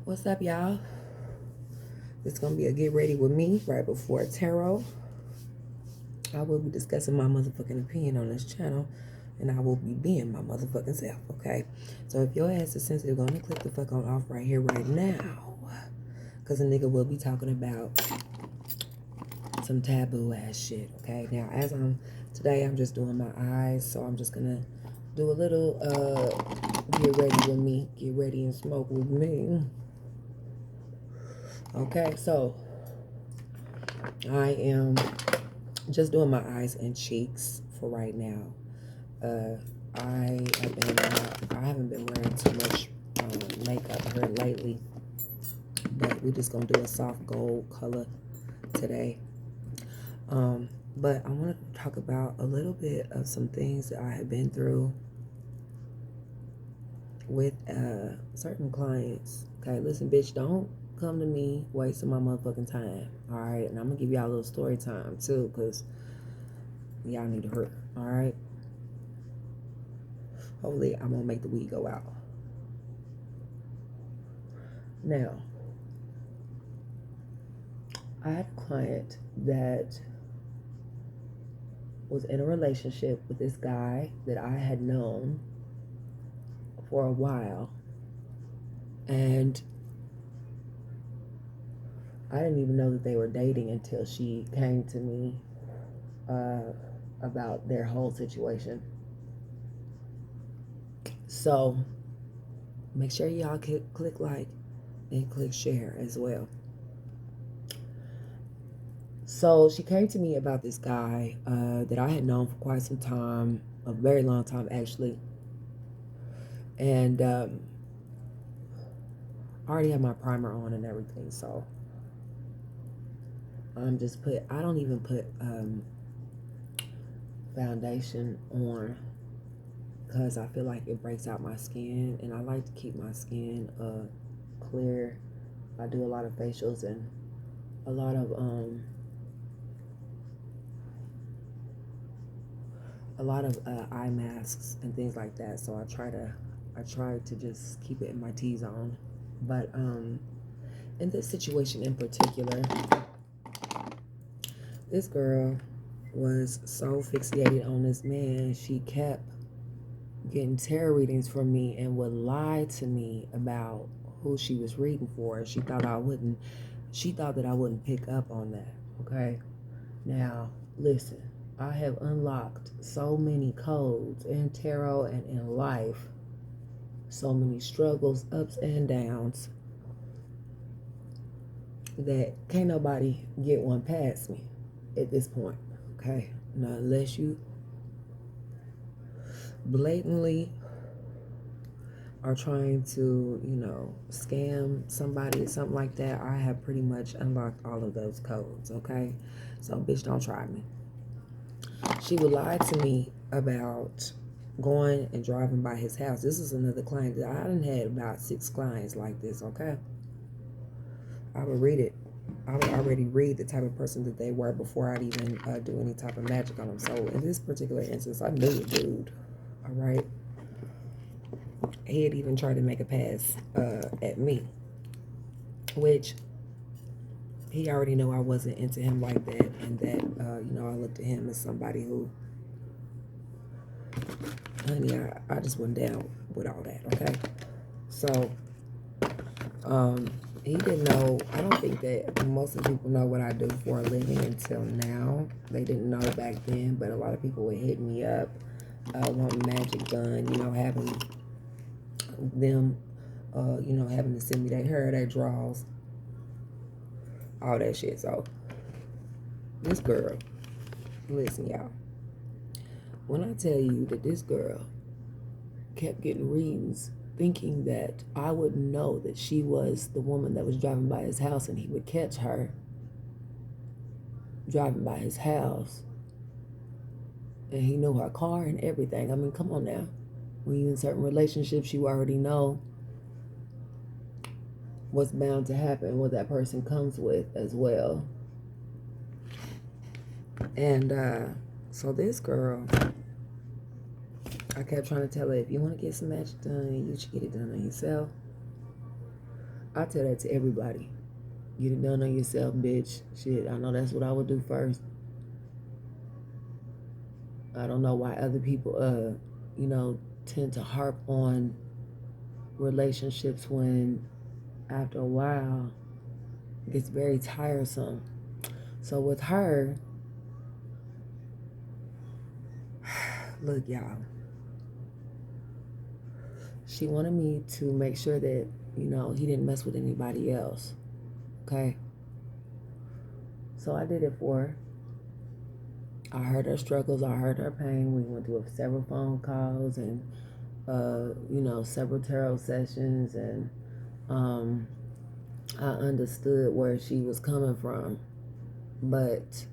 What's up, y'all? It's gonna be a get ready with me right before tarot. I will be discussing my motherfucking opinion on this channel, and I will be being my motherfucking self, okay? So if your ass is sensitive, go and click the fuck on off right here, right now, because a nigga will be talking about some taboo ass shit, okay? Now, today I'm just doing my eyes, so I'm just gonna do a little get ready with me, get ready and smoke with me. Okay, so I am just doing my eyes and cheeks for right now. I haven't been wearing too much makeup here lately, but we're just gonna do a soft gold color today. But I want to talk about a little bit of some things that I have been through with certain clients. Okay, listen, bitch, don't come to me wasting my motherfucking time. All right, and I'm gonna give y'all a little story time too, because y'all need to hurt. All right, hopefully I'm gonna make the weed go out. Now, I had a client that was in a relationship with this guy that I had known for a while, and I didn't even know that they were dating until she came to me about their whole situation. So make sure y'all click like and click share as well. So she came to me about this guy that I had known for quite some time, a very long time actually. And I already have my primer on and everything, so I don't even put foundation on because I feel like it breaks out my skin, and I like to keep my skin clear. I do a lot of facials and a lot of eye masks and things like that, so I try to just keep it in my T-zone. But in this situation in particular, this girl was so fixated on this man, she kept getting tarot readings from me and would lie to me about who she was reading for. She thought that I wouldn't pick up on that. Okay, now listen, I have unlocked so many codes in tarot and in life, so many struggles, ups and downs, that can't nobody get one past me at this point. Okay, now unless you blatantly are trying to, scam somebody or something like that, I have pretty much unlocked all of those codes, okay? So, bitch, don't try me. She would lie to me about going and driving by his house. This is another client that I done had about 6 clients like this, okay? I would read it. I would already read the type of person that they were before I'd even do any type of magic on them. So, in this particular instance, I knew the dude, all right? He had even tried to make a pass at me, which he already knew I wasn't into him like that, and that, I looked at him as somebody who, honey, I just went down with all that, okay? So, he didn't know. I don't think that most of the people know what I do for a living until now. They didn't know back then, but a lot of people would hit me up, wanting magic done, having them, having to send me their hair, their draws, all that shit. So, this girl, listen, y'all. When I tell you that this girl kept getting readings thinking that I would know that she was the woman that was driving by his house, and he would catch her driving by his house, and he knew her car and everything. I mean, come on now. When you're in certain relationships, you already know what's bound to happen, what that person comes with as well. And so this girl, I kept trying to tell her, if you want to get some magic done, you should get it done on yourself. I tell that to everybody. Get it done on yourself, bitch. Shit, I know that's what I would do first. I don't know why other people, tend to harp on relationships when after a while it gets very tiresome. So with her, look, y'all, she wanted me to make sure that, he didn't mess with anybody else. Okay? So I did it for her. I heard her struggles, I heard her pain. We went through several phone calls and, several tarot sessions, and I understood where she was coming from. But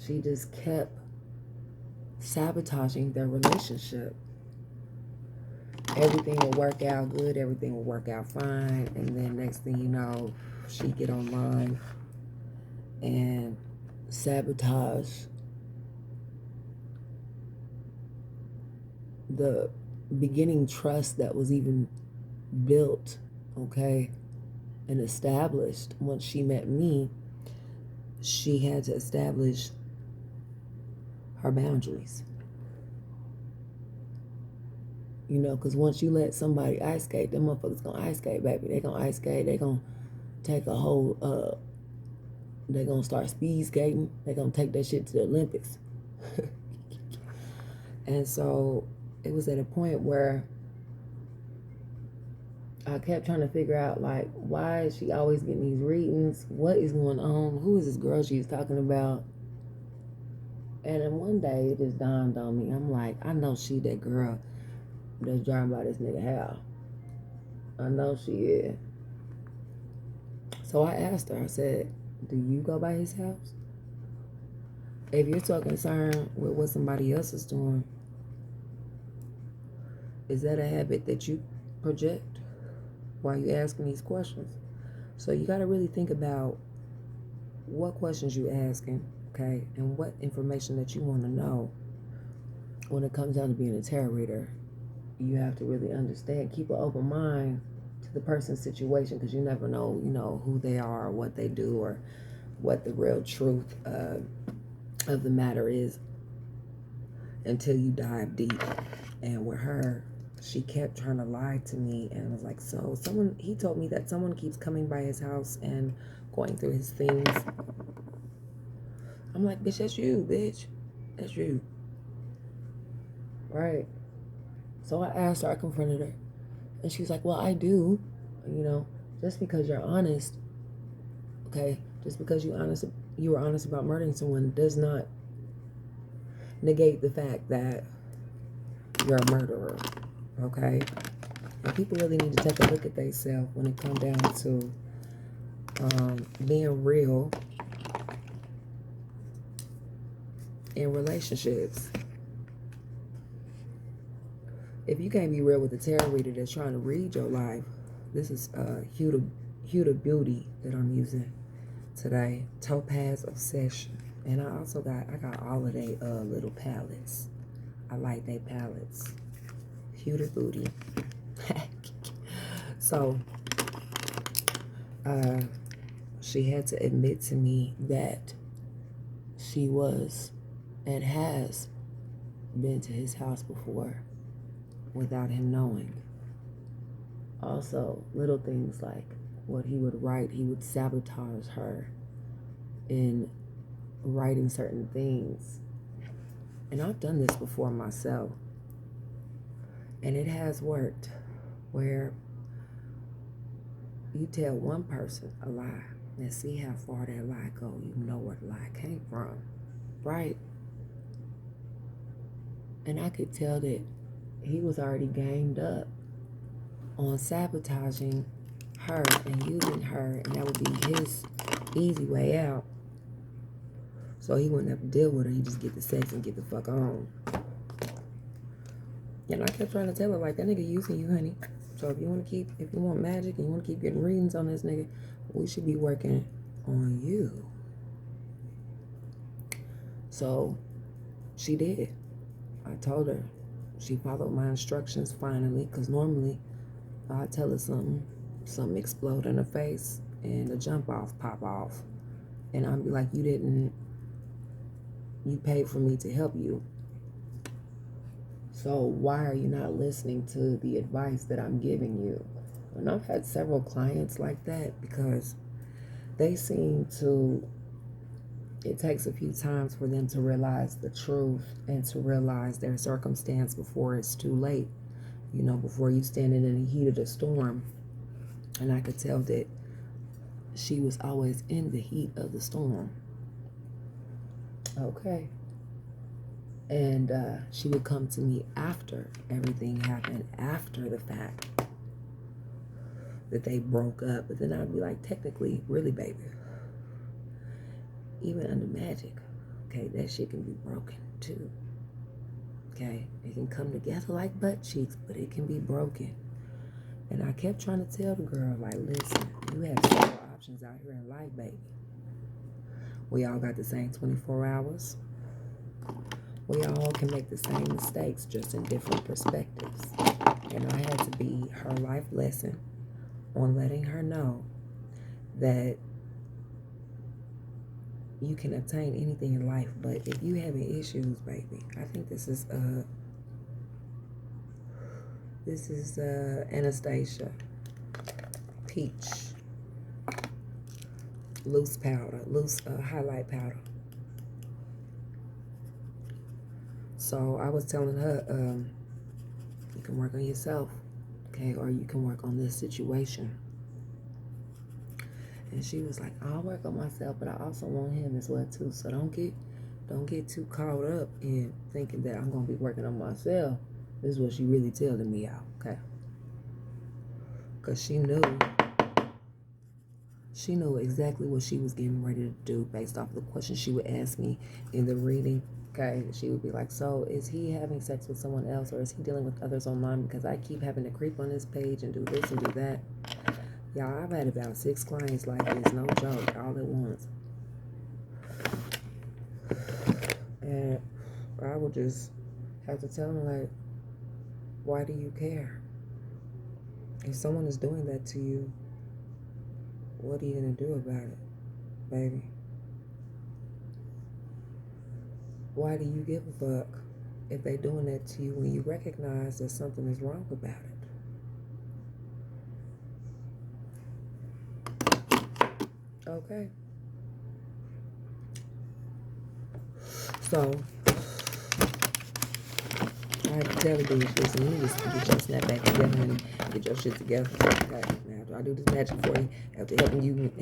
she just kept sabotaging their relationship. Everything would work out good, everything would work out fine, and then next thing you know, she'd get online and sabotage the beginning trust that was even built, okay, and established. Once she met me, she had to establish her boundaries. Because once you let somebody ice skate, them motherfuckers gonna ice skate, baby. They gonna ice skate. They gonna take a whole, they gonna start speed skating. They gonna take that shit to the Olympics. And so it was at a point where I kept trying to figure out, like, why is she always getting these readings? What is going on? Who is this girl she's talking about? And then one day it just dawned on me. I'm like, I know she that girl that's driving by this nigga house. I know she is. So I asked her, I said, do you go by his house? If you're so concerned with what somebody else is doing, is that a habit that you project while you're asking these questions? So you got to really think about what questions you're asking, okay, and what information that you want to know. When it comes down to being a tarot reader, you have to really understand, keep an open mind to the person's situation, because you never know, who they are, or what they do, or what the real truth of the matter is until you dive deep. And with her, she kept trying to lie to me, and was like, so he told me that someone keeps coming by his house and going through his things. I'm like, bitch, that's you, bitch. That's you. Right? So I asked her, I confronted her, and she's like, well, I do. Just because you're honest, okay, just because you were honest about murdering someone does not negate the fact that you're a murderer, okay? And people really need to take a look at themselves when it comes down to being real in relationships. If you can't be real with a tarot reader that's trying to read your life, this is Huda Beauty that I'm using today. Topaz Obsession. And I got all of they little palettes. I like they palettes. Huda Beauty. So, she had to admit to me that she was and has been to his house before without him knowing. Also, little things like what he would write, he would sabotage her in writing certain things. And I've done this before myself, and it has worked, where you tell one person a lie and see how far that lie goes. You know where the lie came from, right? And I could tell that he was already gamed up on sabotaging her and using her, and that would be his easy way out. So he wouldn't have to deal with her. He'd just get the sex and get the fuck on. And I kept trying to tell her, like, that nigga using you, honey. So if you want magic and you want to keep getting readings on this nigga, we should be working on you. So she did. I told her. She followed my instructions finally, because normally I'll tell her something something explode in her face and a jump off pop off. And I'll be like, you paid for me to help you. So why are you not listening to the advice that I'm giving you? And I've had several clients like that because they seem to, it takes a few times for them to realize the truth and to realize their circumstance before it's too late. You know, before you standing in the heat of the storm. And I could tell that she was always in the heat of the storm. Okay. And she would come to me after everything happened, after the fact that they broke up. But then I'd be like, technically, really, baby, even under magic, okay, that shit can be broken too. Okay, it can come together like butt cheeks, but it can be broken. And I kept trying to tell the girl, like, listen, you have several options out here in life, baby. We all got the same 24 hours. We all can make the same mistakes, just in different perspectives. And I had to be her life lesson on letting her know that you can obtain anything in life, but if you having issues, baby, I think this is Anastasia Peach loose highlight powder. So I was telling her, you can work on yourself, okay, or you can work on this situation. And she was like, I'll work on myself, but I also want him as well too. So don't get too caught up in thinking that I'm gonna be working on myself. This is what she really telling me out, okay? Because she knew exactly what she was getting ready to do based off of the questions she would ask me in the reading. Okay, she would be like, so is he having sex with someone else, or is he dealing with others online? Because I keep having to creep on his page and do this and do that. Y'all, I've had about 6 clients like this, no joke, all at once. And I would just have to tell them, like, why do you care? If someone is doing that to you, what are you going to do about it, baby? Why do you give a fuck if they doing that to you when you recognize that something is wrong about it? Okay. So, I had to tell the bitch, listen, you need to get your snap back together and get your shit together. Okay, now after I do this magic for you, after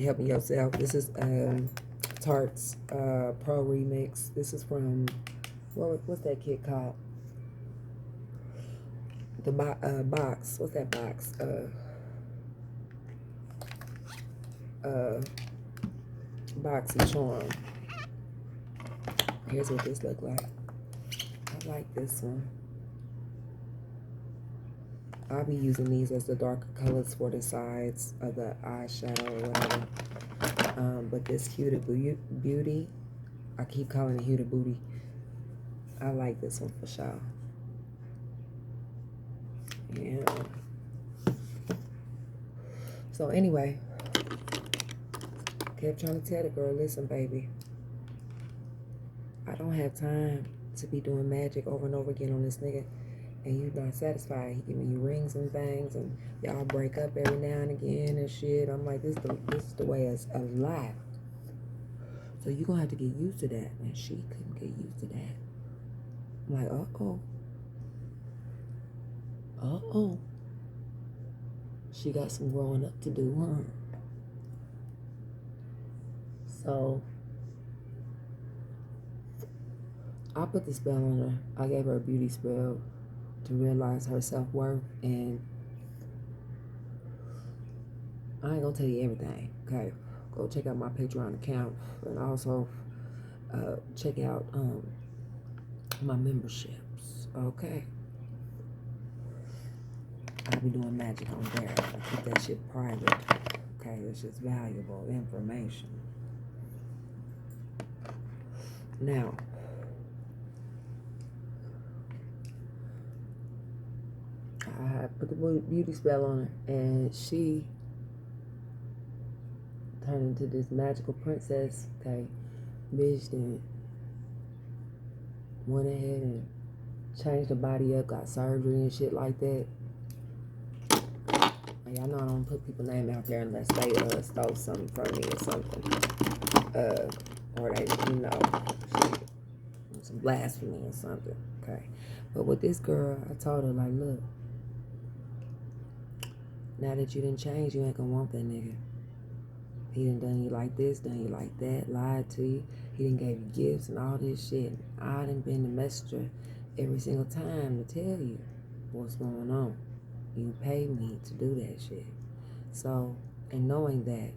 helping yourself, this is Tarte's Pro Remix. This is from, what's that kit called? The box. What's that box? Boxy Charm. Here's what this look like. I like this one. I'll be using these as the darker colors for the sides of the eyeshadow or whatever. But this Huda Beauty, I keep calling it Huda Booty. I like this one for sure. Yeah. So anyway, kept trying to tell the girl, listen, baby, I don't have time to be doing magic over and over again on this nigga, and you not satisfied. He giving you rings and things, and y'all break up every now and again and shit. I'm like, this is the way of life. So you're gonna have to get used to that. And she couldn't get used to that. I'm like, uh-oh. She got some growing up to do, huh? So I put the spell on her. I gave her a beauty spell to realize her self-worth, and I ain't gonna tell you everything, okay? Go check out my Patreon account, and also check out my memberships, okay? I'll be doing magic on there. I keep that shit private, okay? It's just valuable information. Now, I put the beauty spell on her, and she turn into this magical princess, okay? Bitch then went ahead and changed the body up, got surgery and shit like that. Y'all know I don't put people's name out there unless they stole something from me or something. Or they, you know, shit, some blasphemy or something, okay? But with this girl, I told her, like, look, now that you didn't change, you ain't gonna want that nigga. He done you like this, done you like that, lied to you. He done gave you gifts and all this shit. I done been the messenger every single time to tell you what's going on. You paid me to do that shit. So, and knowing that,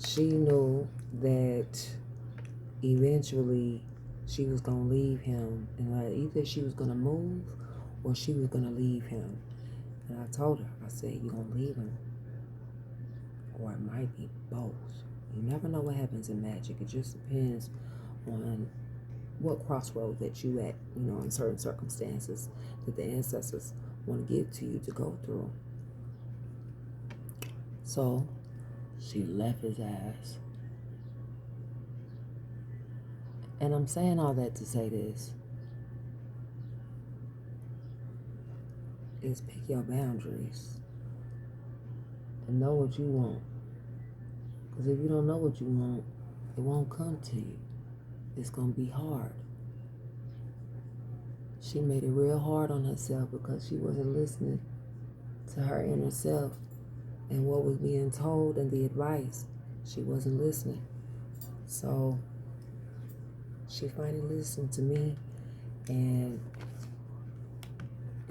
she knew that eventually she was going to leave him. And either she was going to move or she was going to leave him. And I told her, I said, you're going to leave him. Or it might be both. You never know what happens in magic. It just depends on what crossroad that you at, you know, in certain circumstances that the ancestors want to give to you to go through. So she left his ass. And I'm saying all that to say this. Is pick your boundaries and know what you want. Because if you don't know what you want, it won't come to you. It's going to be hard. She made it real hard on herself because she wasn't listening to her inner self and what was being told and the advice. She wasn't listening. So she finally listened to me and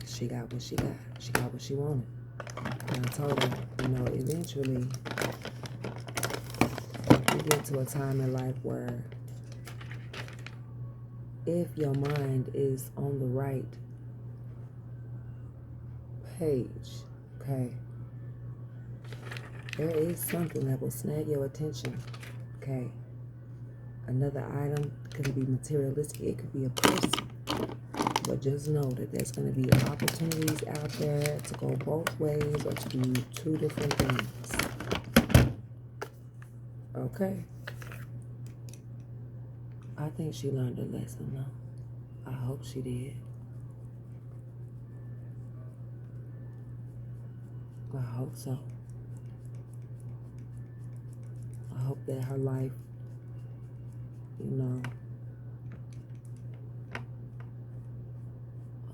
she got what she got. She got what she wanted. And I told her, you know, eventually you get to a time in life where if your mind is on the right page, okay, there is something that will snag your attention, okay? Another item could be materialistic, it could be a person. But just know that there's going to be opportunities out there to go both ways or to do two different things. Okay? I think she learned a lesson, though. I hope she did. I hope so. I hope that her life, you know,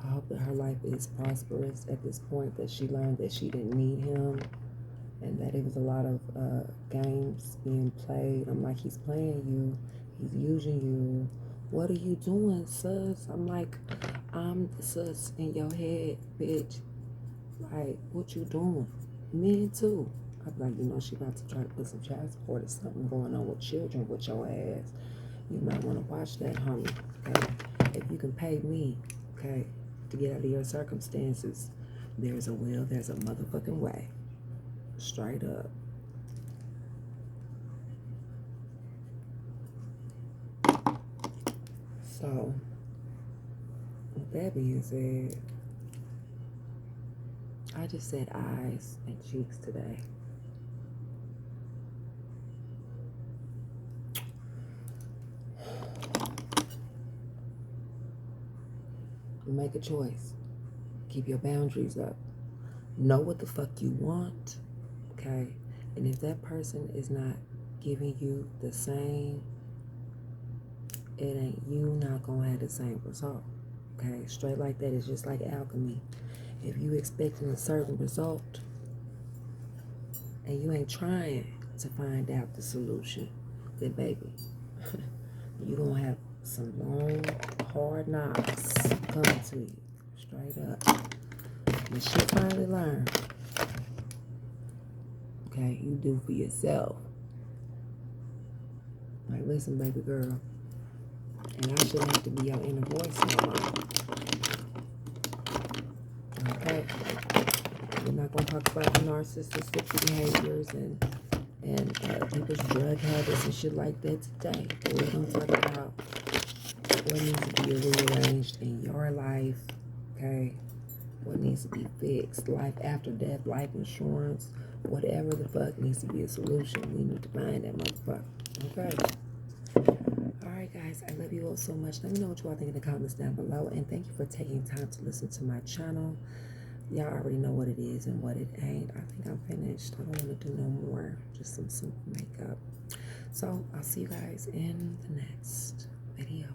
I hope that her life is prosperous at this point, that she learned that she didn't need him and that it was a lot of games being played. I'm like, he's playing you. He's using you. What are you doing, sus? I'm like, I'm the sus in your head, bitch. Like, what you doing? Me too. I'm like, you know, she about to try to put some child support or something going on with children with your ass. You might want to watch that, homie. Okay? If you can pay me, okay, to get out of your circumstances, there's a will, there's a motherfucking way. Straight up. So, with that being said, I just said eyes and cheeks today. Make a choice. Keep your boundaries up. Know what the fuck you want, okay? And if that person is not giving you the same, it ain't you not gonna have the same result, okay? Straight like that. It's just like alchemy. If you expecting a certain result and you ain't trying to find out the solution, then baby, you're gonna have some long, hard knocks coming to you. Straight up. But she finally learned. Okay, you do for yourself. Like, listen, baby girl. And I shouldn't have to be your inner voice no more. Okay? We're not going to talk about the narcissistic behaviors and people's drug habits and shit like that today. But we're going to talk about what needs to be rearranged in your life, okay? what needs to be fixed. Life after death, life insurance, whatever the fuck needs to be a solution. We need to find that motherfucker. Okay? Alright guys, I love you all so much. Let me know what you all think in the comments down below. And thank you for taking time to listen to my channel. Y'all already know what it is and what it ain't. I think I'm finished. I don't want to do no more. Just some simple makeup. So, I'll see you guys in the next video.